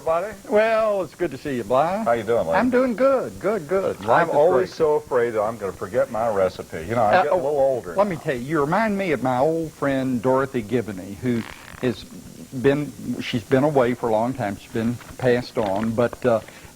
everybody. Well, it's good to see you, Bly. How you doing, Larry? I'm doing good. Good. I'm always so afraid that I'm going to forget my recipe. You know, I'm getting a little older. Let me tell you, you remind me of my old friend Dorothy Gibney, who she's been away for a long time. She's been passed on, but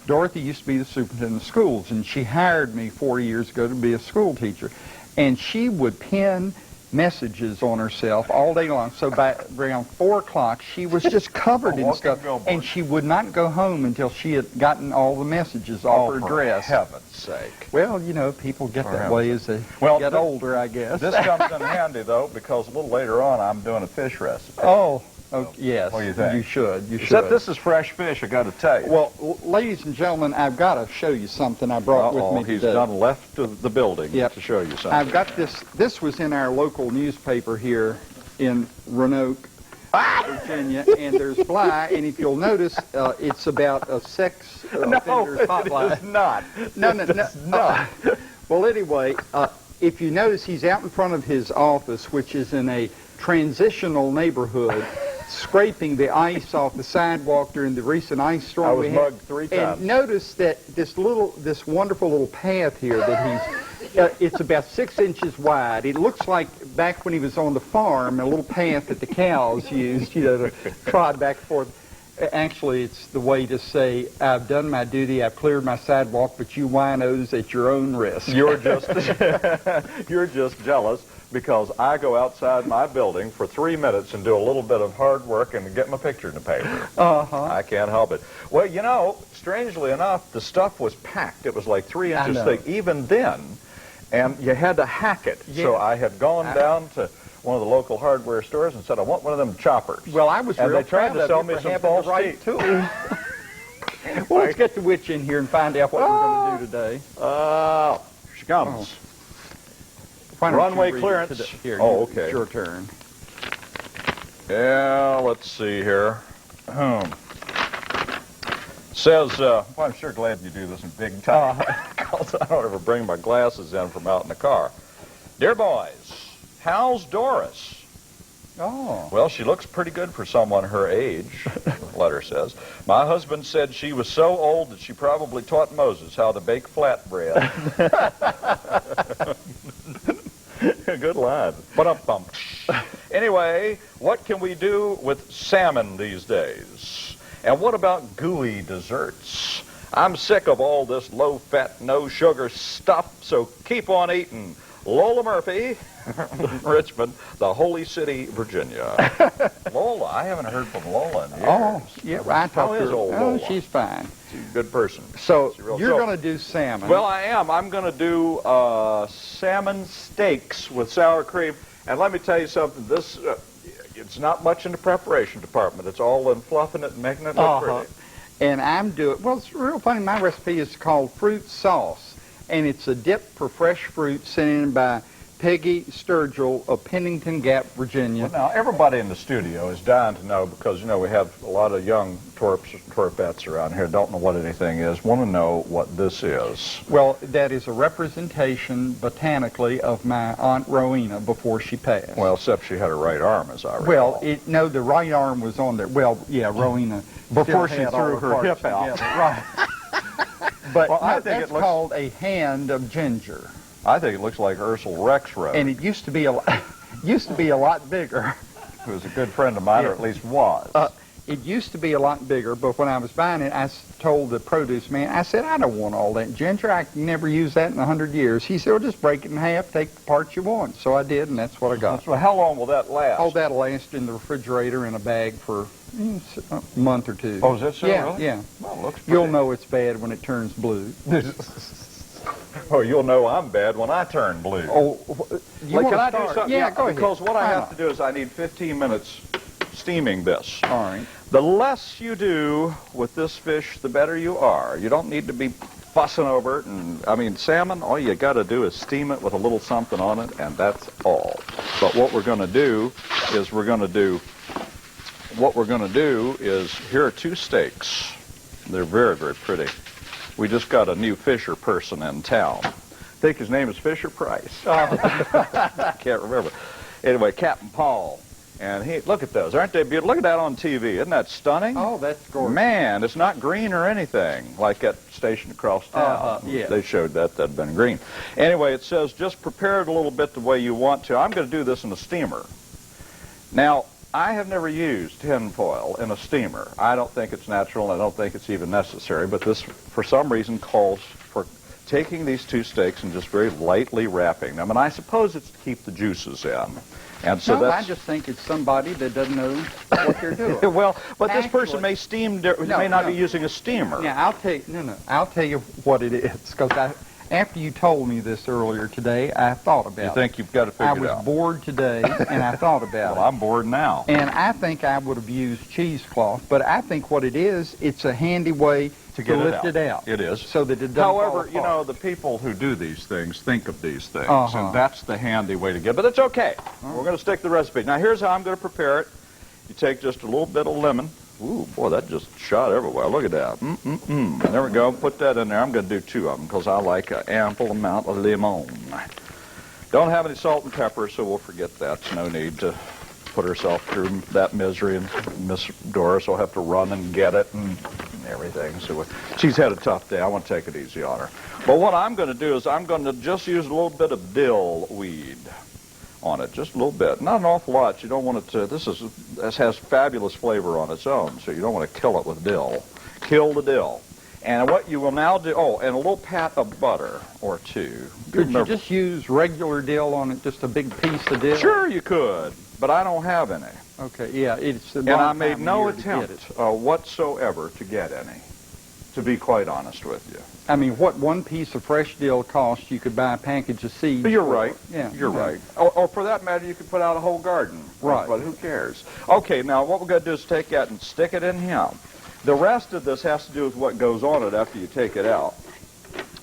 Dorothy used to be the superintendent of schools, and she hired me 4 years ago to be a school teacher. And she would pin messages on herself all day long. So by around 4 o'clock, she was just covered in stuff, and she would not go home until she had gotten all the messages off her dress. For heaven's sake. Well, you know, people get that way as they get older, I guess. This comes in handy, though, because a little later on, I'm doing a fish recipe. Oh, yes. What do you think? You should. Except this is fresh fish, I got to tell you. Well, ladies and gentlemen, I've got to show you something I brought with me he's today. done left the building to show you something. I've got this. This was in our local newspaper here in Roanoke, Virginia, and there's Bly, and if you'll notice, it's about a sex offender's hotline. No, it is not. No. Well, anyway, if you notice, he's out in front of his office, which is in a transitional neighborhood, scraping the ice off the sidewalk during the recent ice storm. I was mugged 3 times. And notice that this wonderful little path here that he's, it's about 6 inches wide. It looks like back when he was on the farm, a little path that the cows used, you know, to trot back and forth. Actually, it's the way to say, I've done my duty, I've cleared my sidewalk, but you winos at your own risk. You're just jealous because I go outside my building for 3 minutes and do a little bit of hard work and get my picture in the paper. I can't help it. Well, you know, strangely enough, the stuff was packed. It was like 3 inches thick even then, and you had to hack it. Yeah. So I had gone down to one of the local hardware stores and said, I want one of them choppers. Well, I was real proud to sell me some false teeth. Well, let's get the witch in here and find out what we're going to do today. Here she comes. Runway clearance. Here, okay. It's your turn. Yeah, let's see here. Says, well, I'm sure glad you do this in big time, because I don't ever bring my glasses in from out in the car. Dear boys, how's Doris? Oh. Well, she looks pretty good for someone her age, the letter says. My husband said she was so old that she probably taught Moses how to bake flatbread. Good line. Ba-dum-bum. Anyway, what can we do with salmon these days? And what about gooey desserts? I'm sick of all this low-fat, no-sugar stuff, so keep on eating. Lola Murphy, Richmond, the Holy City, Virginia. Lola, I haven't heard from Lola in years. Oh, yeah, I talked to her. Old Lola? She's fine. She's a good person. So you're going to do salmon. Well, I am. I'm going to do salmon steaks with sour cream. And let me tell you something. This it's not much in the preparation department. It's all in fluffing it and making it look pretty. And I'm doing, well, it's real funny. My recipe is called fruit sauce. And it's a dip for fresh fruit sent in by Peggy Sturgill of Pennington Gap, Virginia. Well, now, everybody in the studio is dying to know, because, you know, we have a lot of young torpettes around here, don't know what anything is, want to know what this is. Well, that is a representation, botanically, of my Aunt Rowena before she passed. Well, except she had her right arm, as I recall. Well, no, the right arm was on there. Well, yeah, Rowena. Before she threw her hip out. Right. But well, I think that's called a hand of ginger. I think it looks like Ursel Rex Road. And it used to be a lot bigger. Who was a good friend of mine, or at least was. It used to be a lot bigger, but when I was buying it, I told the produce man, I said, I don't want all that ginger. I can never use that in 100 years. He said, well, just break it in half, take the parts you want. So I did, and that's what I got. So how long will that last? Oh, that'll last in the refrigerator in a bag for a month or two. Oh, is that so? Yeah, really? yeah. Well, it looks pretty. You'll know it's bad when it turns blue. Oh, you'll know I'm bad when I turn blue. Oh, can I do something? Yeah, go ahead. Because what I have to do is I need 15 minutes steaming this. All right. The less you do with this fish, the better you are. You don't need to be fussing over it. And I mean, salmon, all you got to do is steam it with a little something on it, and that's all. But what we're going to do is here are 2 steaks. They're very, very pretty. We just got a new Fisher person in town. I think his name is Fisher Price. I can't remember. Anyway, Captain Paul. And look at those. Aren't they beautiful? Look at that on TV. Isn't that stunning? Oh, that's gorgeous. Man, it's not green or anything like that station across town. Yeah. They showed that had been green. Anyway, it says just prepare it a little bit the way you want to. I'm going to do this in a steamer. Now, I have never used tin foil in a steamer. I don't think it's natural, and I don't think it's even necessary, but this, for some reason, calls for taking these two steaks and just very lightly wrapping them. And I suppose it's to keep the juices in. And so no, I just think it's somebody that doesn't know what they're doing. Well, but actually, this person may may not be using a steamer. Yeah, I'll tell you what it is, because after you told me this earlier today, I thought about it. You think you've got to figure it out? I was bored today, and I thought about it. Well, I'm bored now. And I think I would have used cheesecloth, but I think what it is, it's a handy way to lift it out. It is. So that it doesn't fall However, apart. you know, the people who do these things think of these things, Uh-huh. and that's the handy way to get it. But it's okay. We're going to stick to the recipe. Now, here's how I'm going to prepare it. You take just a little bit of lemon. Ooh, boy, that just shot everywhere. Look at that. There we go. Put that in there. I'm going to do 2 of them because I like an ample amount of lemon. Don't have any salt and pepper, so we'll forget that. No need to put herself through that misery, and Miss Doris will have to run and get it and everything. So she's had a tough day. I want to take it easy on her. But what I'm going to do is I'm going to just use a little bit of dill weed on it, just a little bit. Not an awful lot. You don't want it to, this has fabulous flavor on its own, so you don't want to kill it with dill. Kill the dill. And what you will now do, and a little pat of butter or 2. Could you just use regular dill on it, just a big piece of dill? Sure you could, but I don't have any. Okay, yeah. It's And I made no attempt whatsoever to get any, to be quite honest with you. I mean, what one piece of fresh dill costs, you could buy a package of seeds. But you're right. Yeah, You're right. Or for that matter, you could put out a whole garden. Right. But who cares? Okay, now what we're going to do is take that and stick it in here. The rest of this has to do with what goes on it after you take it out.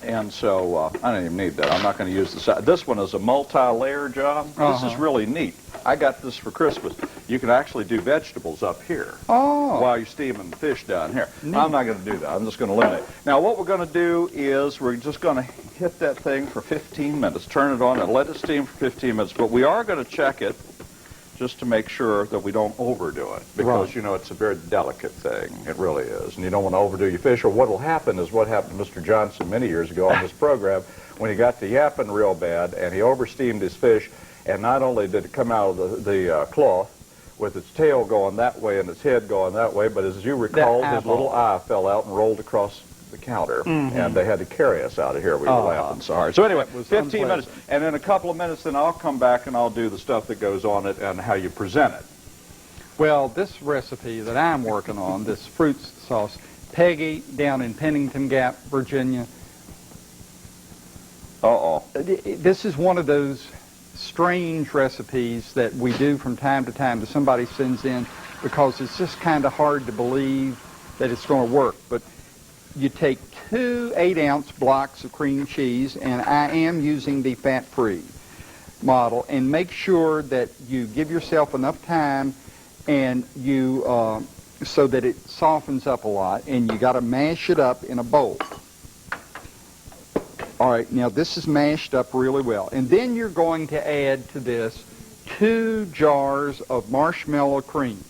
And so I don't even need that. I'm not going to use this. This one is a multi-layer job. This is really neat. I got this for Christmas. You can actually do vegetables up here while you're steaming the fish down here. Neat. I'm not going to do that. I'm just going to eliminate. Now what we're going to do is we're just going to hit that thing for 15 minutes. Turn it on and let it steam for 15 minutes. But we are going to check it just to make sure that we don't overdo it, because you know it's a very delicate thing. It really is, and you don't want to overdo your fish. Or what will happen is what happened to Mr. Johnson many years ago on this program, when he got to yapping real bad and he oversteamed his fish, and not only did it come out of the cloth with its tail going that way and its head going that way, but as you recall, his little eye fell out and rolled across the counter, and they had to carry us out of here. We were laughing so hard. So anyway, 15 minutes, and in a couple of minutes, then I'll come back and I'll do the stuff that goes on it and how you present it. Well, this recipe that I'm working on, this fruit sauce, Peggy down in Pennington Gap, Virginia. This is one of those strange recipes that we do from time to time that somebody sends in, because it's just kind of hard to believe that it's going to work. But you take 2 8-ounce blocks of cream cheese, and I am using the fat-free model, and make sure that you give yourself enough time and you so that it softens up a lot, and you got to mash it up in a bowl. All right, now this is mashed up really well, and then you're going to add to this 2 jars of marshmallow cream.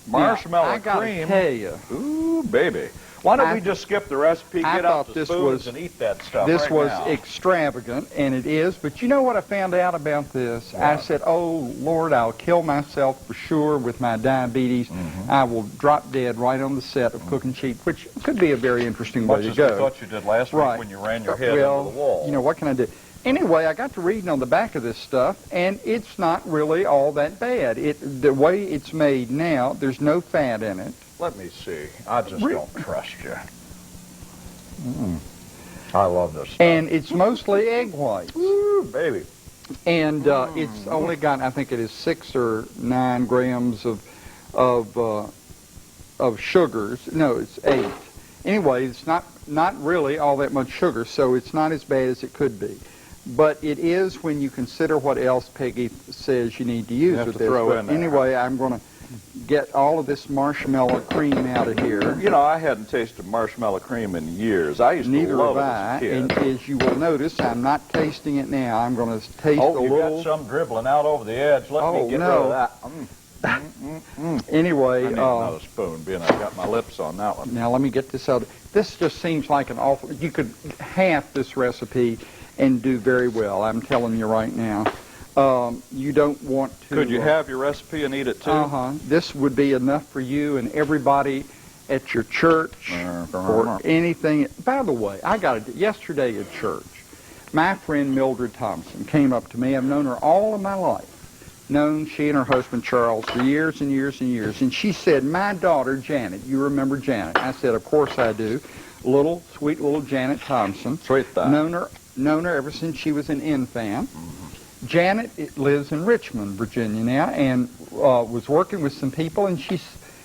Marshmallow now, cream. I gotta tell you. Ooh, baby. Why don't we just skip the recipe, get out the spoons, and eat that stuff This right was now. extravagant, and it is. But you know what I found out about this? What? I said, oh, Lord, I'll kill myself for sure with my diabetes. I will drop dead right on the set of Cookin' Cheap, which could be a very interesting way to go. Much as I thought you did last week when you ran your head into the wall. You know, what can I do? Anyway, I got to reading on the back of this stuff, and it's not really all that bad. The way it's made now, there's no fat in it. Let me see. I just don't trust you. I love this stuff. And it's mostly egg whites. Ooh, baby. And it's only got, I think it is 6 or 9 grams of sugars. No, it's 8. Anyway, it's not really all that much sugar, so it's not as bad as it could be. But it is when you consider what else Peggy says you need to use with this. Throw in there. Anyway, I'm going to get all of this marshmallow cream out of here. You know, I hadn't tasted marshmallow cream in years. I used Neither to love have it I. as a kid. And as you will notice, I'm not tasting it now. I'm going to taste a Oh, you little. got some dribbling out over the edge. Let me get rid of that. Anyway, I need another spoon, being I got my lips on that one. now let me get this out. This just seems like an awful. You could half this recipe and do very well. I'm telling you right now. You don't want to. Could you have your recipe and eat it too? This would be enough for you and everybody at your church or anything. By the way, I got it yesterday at church. My friend Mildred Thompson came up to me. I've known her all of my life. Known she and her husband Charles for years and years and years. And she said, my daughter Janet, you remember Janet? I said, of course I do. Sweet little Janet Thompson. Sweet thing. Known her ever since she was an infant. Janet lives in Richmond, Virginia now, and was working with some people, and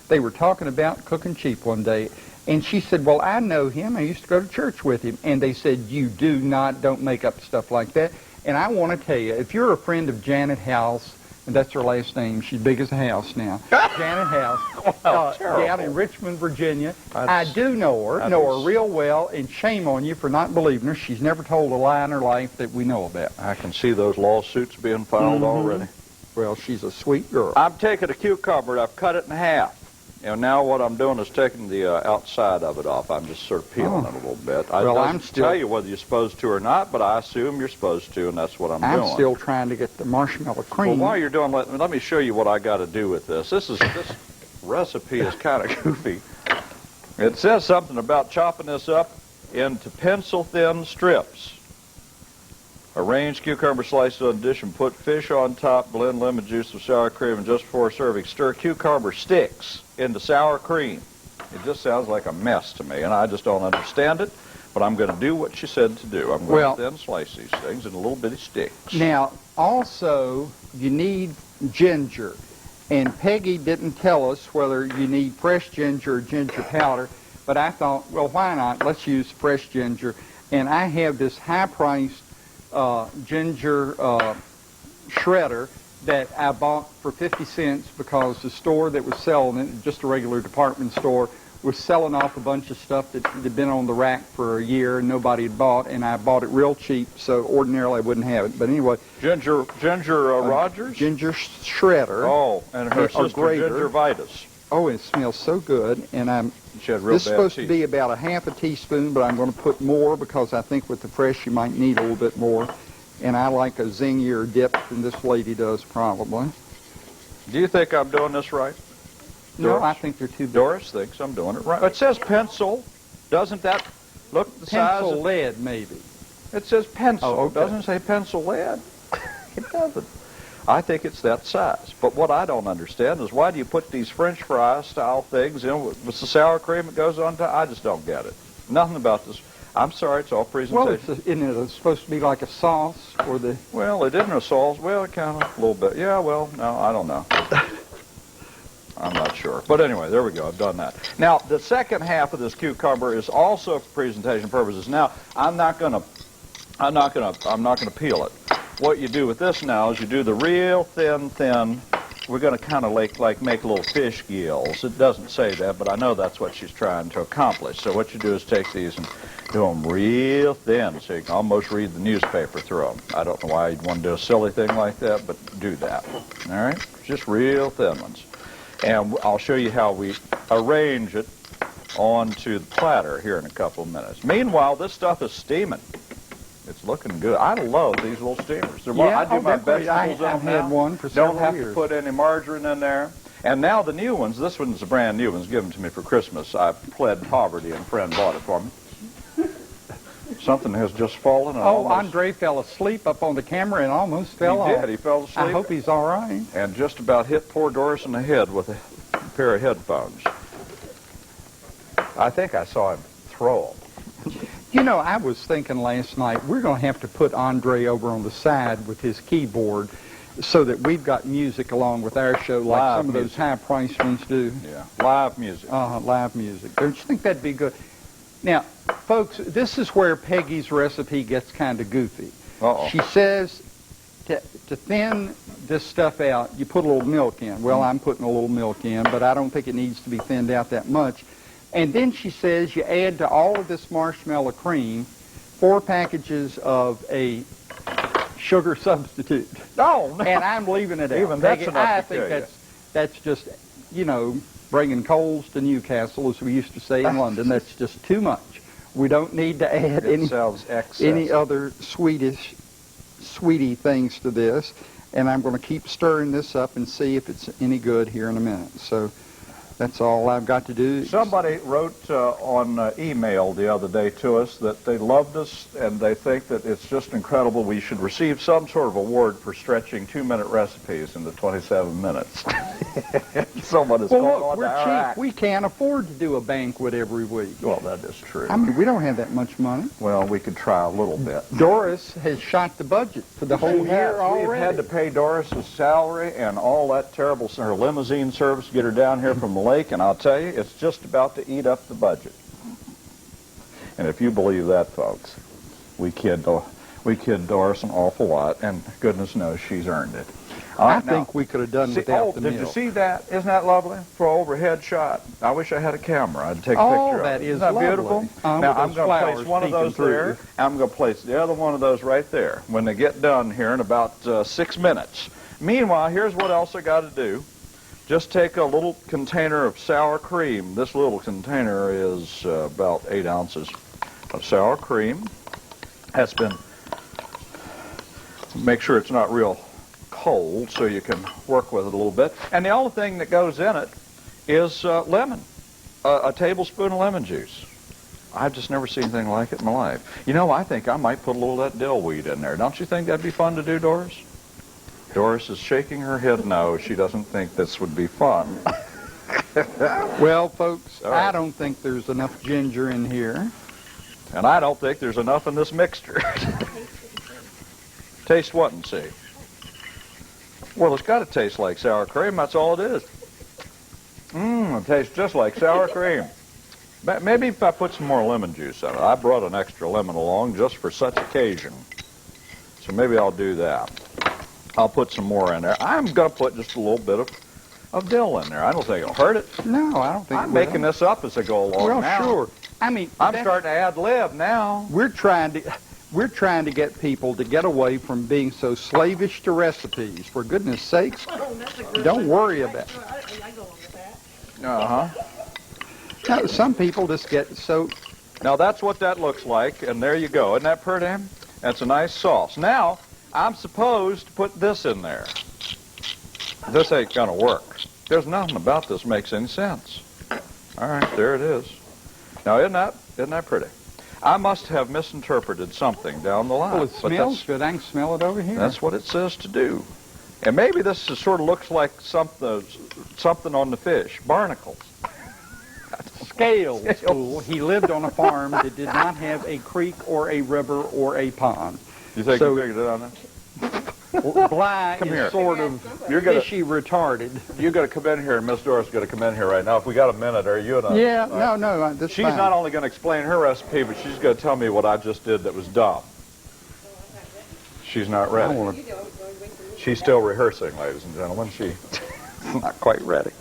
they were talking about cooking cheap one day. And she said, well, I know him. I used to go to church with him. And they said, don't make up stuff like that. And I want to tell you, if you're a friend of Janet House, and that's her last name, she's big as a house now, Janet House, down in Richmond, Virginia. I do know her real well, and shame on you for not believing her. She's never told a lie in her life that we know about. I can see those lawsuits being filed already. Well, she's a sweet girl. I'm taking a cucumber, I've cut it in half. And now what I'm doing is taking the outside of it off. I'm just sort of peeling it a little bit. I don't tell you whether you're supposed to or not, but I assume you're supposed to, and that's what I'm doing. I'm still trying to get the marshmallow cream. Well, while you're doing, let me show you what I got to do with this. This recipe is kind of goofy. It says something about chopping this up into pencil-thin strips. Arrange cucumber slices on a dish and put fish on top. Blend lemon juice with sour cream, and just before serving, stir cucumber sticks into sour cream. It just sounds like a mess to me, and I just don't understand it. But I'm going to do what she said to do. I'm going to then slice these things in little bitty sticks. Now, also, you need ginger. And Peggy didn't tell us whether you need fresh ginger or ginger powder. But I thought, well, why not? Let's use fresh ginger. And I have this high-priced ginger shredder that I bought for 50 cents because the store that was selling it, just a regular department store, was selling off a bunch of stuff that had been on the rack for a year and nobody had bought, and I bought it real cheap, so ordinarily I wouldn't have it. But anyway. Ginger Rogers? Ginger shredder. Oh, and her sister Ginger Vitus. Oh, it smells so good, and this is supposed to be about a half a teaspoon, but I'm going to put more because I think with the fresh you might need a little bit more. And I like a zingier dip than this lady does probably. Do you think I'm doing this right? No, I think they're too big. Doris thinks I'm doing it right. It says pencil. Doesn't that look the size? Pencil lead, maybe. It says pencil. Oh, okay. It doesn't say pencil lead. It doesn't. I think it's that size. But what I don't understand is why do you put these French fry style things in with the sour cream that goes on top? I just don't get it. Nothing about this. I'm sorry, it's all presentation. Well, isn't it supposed to be like a sauce or the... Well, it isn't a sauce. Well, it kind of a little bit. Yeah, well, no, I don't know. I'm not sure. But anyway, there we go. I've done that. Now, the second half of this cucumber is also for presentation purposes. Now, I'm not going to peel it. What you do with this now is you do the real thin. We're going to kind of like make little fish gills. It doesn't say that, but I know that's what she's trying to accomplish. So what you do is take these and do them real thin so you can almost read the newspaper through them. I don't know why you'd want to do a silly thing like that, but do that. All right? Just real thin ones. And I'll show you how we arrange it onto the platter here in a couple of minutes. Meanwhile, this stuff is steaming. It's looking good. I love these little steamers. I do my vegetables in them I've had one for several years. Don't have to put any margarine in there. And now the new ones, this one's a brand new one, given to me for Christmas. I pled poverty and a friend bought it for me. Something has just fallen. Andre fell asleep up on the camera and almost fell off. He did. He fell asleep. I hope he's all right. And just about hit poor Doris in the head with a pair of headphones. I think I saw him throw them. You know, I was thinking last night, we're going to have to put Andre over on the side with his keyboard so that we've got music along with our show like live some of those high-priced ones do. Yeah, live music. Live music. Don't you think that'd be good? Now, folks, this is where Peggy's recipe gets kind of goofy. Uh-oh. She says to thin this stuff out, you put a little milk in. Well, I'm putting a little milk in, but I don't think it needs to be thinned out that much. And then she says you add to all of this marshmallow cream 4 packages of a sugar substitute. Oh, no. And I'm leaving it out. Even that's enough I to think kill you. that's just, you know, bringing coals to Newcastle, as we used to say in London. That's just too much. We don't need to add any other sweetie things to this. And I'm going to keep stirring this up and see if it's any good here in a minute. So that's all I've got to do. Somebody wrote on email the other day to us that they loved us and they think that it's just incredible. We should receive some sort of award for stretching 2-minute recipes into 27 minutes. Someone is Well, going look, on we're to cheap. Iraq. We can't afford to do a banquet every week. Well, that is true. I mean, we don't have that much money. Well, we could try a little bit. Doris has shot the budget for the whole year already. We've had to pay Doris's salary and all that terrible her limousine service to get her down here from the lake, and I'll tell you, it's just about to eat up the budget. And if you believe that, folks, we kid Doris an awful lot, and goodness knows she's earned it. I think we could have done without the milk. Did you see that? Isn't that lovely for an overhead shot? I wish I had a camera. I'd take a Oh, picture that of it. is Isn't that lovely. beautiful? Now, I'm going to place one of those there. I'm going to place the other one of those right there when they get done here in about 6 minutes. Meanwhile, here's what else I got to do. Just take a little container of sour cream. This little container is about 8 ounces of sour cream. That's been, make sure it's not real cold so you can work with it a little bit. And the only thing that goes in it is lemon, a tablespoon of lemon juice. I've just never seen anything like it in my life. You know, I think I might put a little of that dill weed in there. Don't you think that'd be fun to do, Doris? Doris is shaking her head no. She doesn't think this would be fun. Well, folks, All right. I don't think there's enough ginger in here. And I don't think there's enough in this mixture. Taste what and see. Well, it's got to taste like sour cream. That's all it is. It tastes just like sour cream. Maybe if I put some more lemon juice in it. I brought an extra lemon along just for such occasion. So maybe I'll do that. I'll put some more in there. I'm going to put just a little bit of dill in there. I don't think it'll hurt it. No, I don't think I'm making this up as I go along Well, now. sure. I mean, I'm starting to ad lib now. We're trying to get people to get away from being so slavish to recipes. For goodness sakes, don't worry about it. I go on with that. Uh-huh. Now, some people just get so... Now that's what that looks like, and there you go. Isn't that pretty? That's a nice sauce. Now, I'm supposed to put this in there. This ain't gonna work. There's nothing about this makes any sense. All right, there it is. Now, isn't that pretty? I must have misinterpreted something down the line. Well, it smells good. I can smell it over here. That's what it says to do. And maybe this is, sort of looks like something on the fish, barnacles. Scales. Fool. He lived on a farm that did not have a creek or a river or a pond. You think So- you figured it out now? Bly Come is here. sort of You're gonna- fishy retarded. You got to come in here, and Miss Doris got to come in here right now. If we got a minute, are you and I? Yeah, no, that's She's fine. not only going to explain her recipe, but she's going to tell me what I just did that was dumb. She's not I ready. wanna- She's still rehearsing, ladies and gentlemen. She's not quite ready.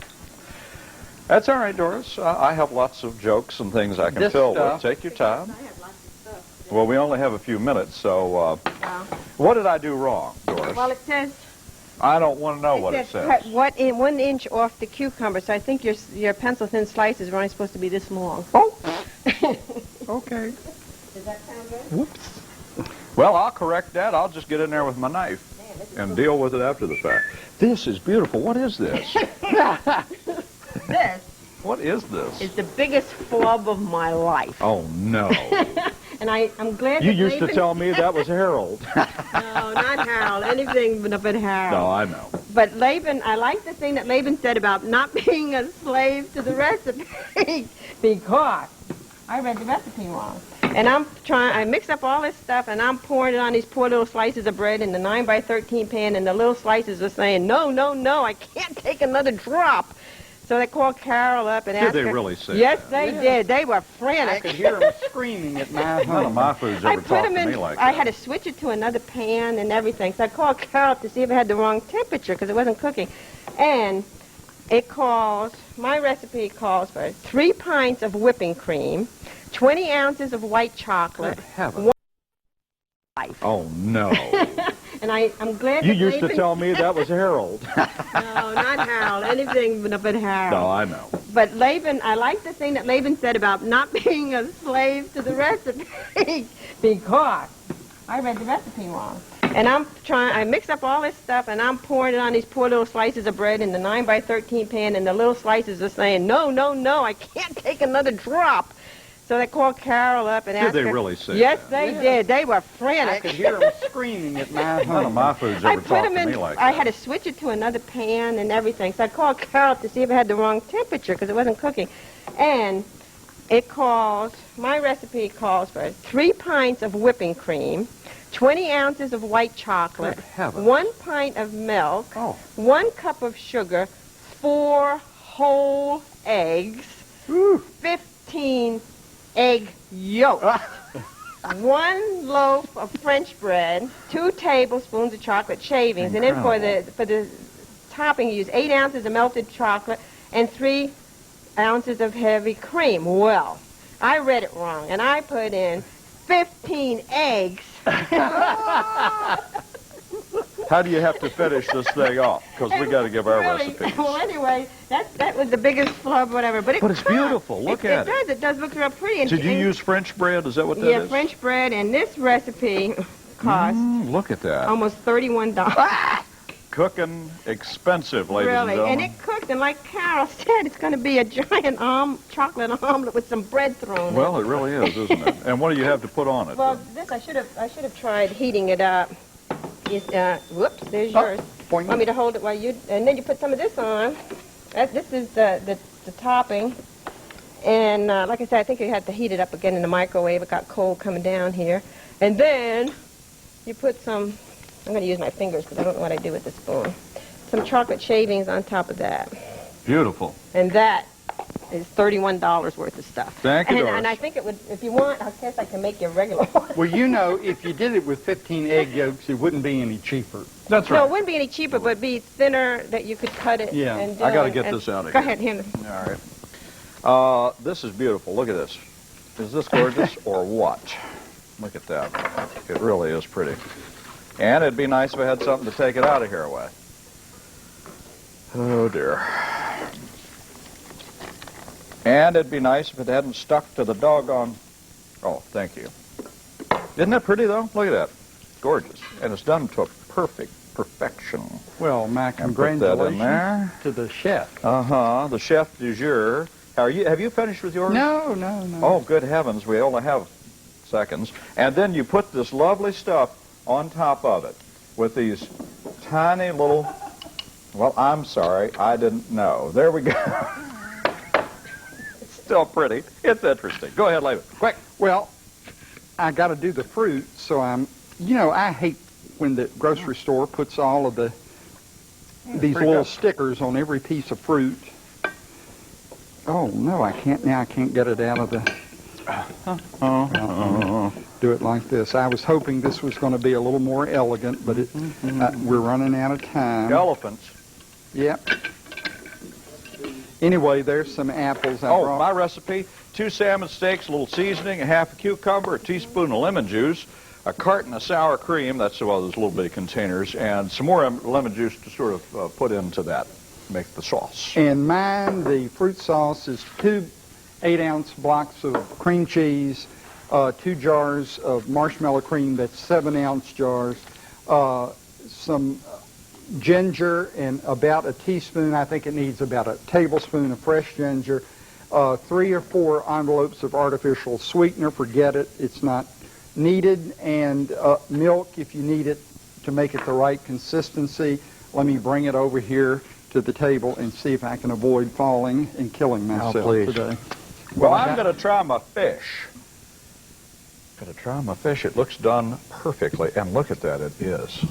That's all right, Doris. I have lots of jokes and things I can This fill stuff- with. Take your time. I have lots of stuff. Well, we only have a few minutes, so Wow. what did I do wrong, Doris? Well, it says I don't want to know what it says. cut 1 inch off the cucumber. So I think your pencil thin slices are only supposed to be this long. Oh, okay. Does that sound good? Whoops. Well, I'll correct that. I'll just get in there with my knife and deal with it after the fact. This is beautiful. What is this? This What is this? is the biggest flub of my life. Oh, no. And I'm glad You that used to Laban- tell me that was Harold. No, not Harold. Anything but Harold. No, I know. But Laban, I like the thing that Laban said about not being a slave to the recipe because I read the recipe wrong. And I mix up all this stuff and I'm pouring it on these poor little slices of bread in the 9 by 13 pan and the little slices are saying, no, no, no, I can't take another drop. So they called Carol up and asked Did they her. really say Yes, that? they did. They were I frantic. could hear them screaming at my None of home. my food's I ever put talked them to in. me like I that. had to switch it to another pan and everything. So I called Carol up to see if it had the wrong temperature because it wasn't cooking. And it calls, my recipe calls for 3 pints of whipping cream, 20 ounces of white chocolate. Good heavens. One life. Oh, no. And I'm glad You that used to Laban- tell me that was Harold. No, not Harold. Anything but Harold. No, I know. But Laban, I like the thing that Laban said about not being a slave to the recipe because I read the recipe wrong. And I mix up all this stuff and I'm pouring it on these poor little slices of bread in the 9 by 13 pan and the little slices are saying, no, no, no, I can't take another drop. So they called Carol up and asked Did they her. really say Yes, that? they did. They were I frantic. could hear them screaming at my None of home. my food's I ever put talked them to in. me like I that. had to switch it to another pan and everything. So I called Carol up to see if it had the wrong temperature because it wasn't cooking. And it calls, my recipe calls for 3 pints of whipping cream, 20 ounces of white chocolate, Good heavens. 1 pint of milk, Oh. 1 cup of sugar, 4 whole eggs, 15 egg yolks, 1 loaf of French bread, 2 tablespoons of chocolate shavings, and then for the topping you use 8 ounces of melted chocolate and 3 ounces of heavy cream. Well, I read it wrong, and I put in 15 eggs. How do you have to finish this thing off? Because we got to give our Really? recipes. Well, anyway, that was the biggest flub, whatever. But But it's beautiful. Look at it. It does look real pretty. And, Did you and- use French bread? Is that what that Yeah, is? French bread, and this recipe cost Look at that. almost $31. Cooking expensive, ladies and Really, gentlemen. and it cooked, and like Carol said, it's going to be a giant chocolate omelet with some bread thrown in. Well, it really is, isn't it? And what do you have to put on it? Well, this I should have tried heating it up. Whoops, there's Oh, yours. point. Want me to hold it while you? And then you put some of this on. This is the topping. And like I said, I think you had to heat it up again in the microwave. It got cold coming down here. And then you put some. I'm going to use my fingers because I don't know what I do with the spoon. Some chocolate shavings on top of that. Beautiful. And that is $31 worth of stuff. Thank you, Doris. And I think it would, if you want, I guess I can make you a regular one. Well, you know, if you did it with 15 egg yolks, it wouldn't be any cheaper. That's No, it right. wouldn't be any cheaper, but it'd be thinner that you could cut it. Yeah. And do I got to it. get And- this out of Go here. ahead, hand it. All right. This is beautiful. Look at this. Is this gorgeous or what? Look at that. It really is pretty. And it'd be nice if I had something to take it out of here with. Oh, dear. And it'd be nice if it hadn't stuck to the doggone... Oh, thank you. Isn't that pretty, though? Look at that. Gorgeous. And it's done to a perfection. Well, my And put that in congratulations there. to the chef. Uh-huh. The chef du jour. Have you finished with yours? No. Oh, good heavens. We only have seconds. And then you put this lovely stuff on top of it with these tiny little... Well, I'm sorry. I didn't know. There we go. It's still pretty. It's interesting. Go ahead, Laban. Quick. Well, I got to do the fruit, so I hate when the grocery store puts all of these pretty little good. stickers on every piece of fruit. Oh, no, I can't get it out of the... Do it like this. I was hoping this was going to be a little more elegant, but we're running out of time. Elephants. Yep. Anyway, there's some apples. I Oh, brought. my recipe. 2 salmon steaks, a little seasoning, a half a cucumber, a teaspoon of lemon juice, a carton of sour cream, that's those little bitty containers, and some more lemon juice to sort of put into that, make the sauce. And mine, the fruit sauce, is 2 8-ounce blocks of cream cheese, 2 jars of marshmallow cream, that's 7-ounce jars, some ginger, and about a teaspoon, I think it needs about a tablespoon of fresh ginger, 3 or 4 envelopes of artificial sweetener, forget it, it's not needed, and milk if you need it to make it the right consistency. Let me bring it over here to the table and see if I can avoid falling and killing myself please. today. Well, I'm going to try my fish. It looks done perfectly, and look at that, it is.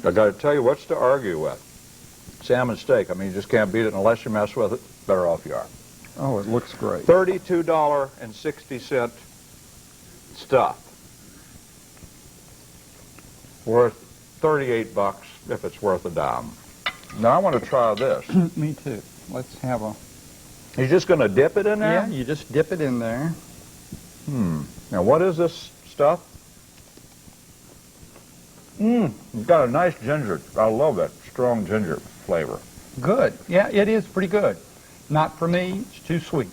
I got to tell you, what's to argue with? Salmon steak. I mean, you just can't beat it unless you mess with it. Better off you are. Oh, it looks great. $32.60 stuff. Worth 38 bucks if it's worth a dime. Now I want to try this. Me too. Let's have a... You're just going to dip it in there? Yeah, you just dip it in there. Now what is this stuff? It's got a nice ginger. I love that strong ginger flavor. Good. Yeah, it is pretty good. Not for me. It's too sweet.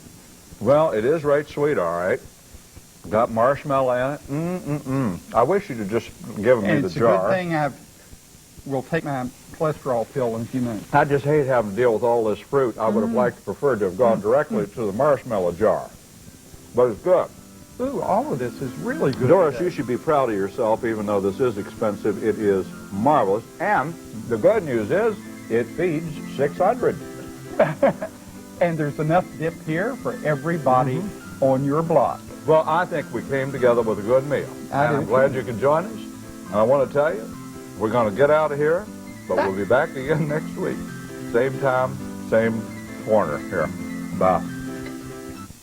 Well, it is right sweet, all right. Got marshmallow in it. I wish you'd have just given me the It's a jar. good thing we'll take my cholesterol pill in a few minutes. I just hate having to deal with all this fruit. I would have preferred to have gone directly to the marshmallow jar. But it's good. Ooh, all of this is really good. Doris, you should be proud of yourself, even though this is expensive. It is marvelous. And the good news is it feeds 600. And there's enough dip here for everybody on your block. Well, I think we came together with a good meal. I do I'm glad you could join us. And I want to tell you, we're going to get out of here, but we'll be back again next week. Same time, same corner here. Bye.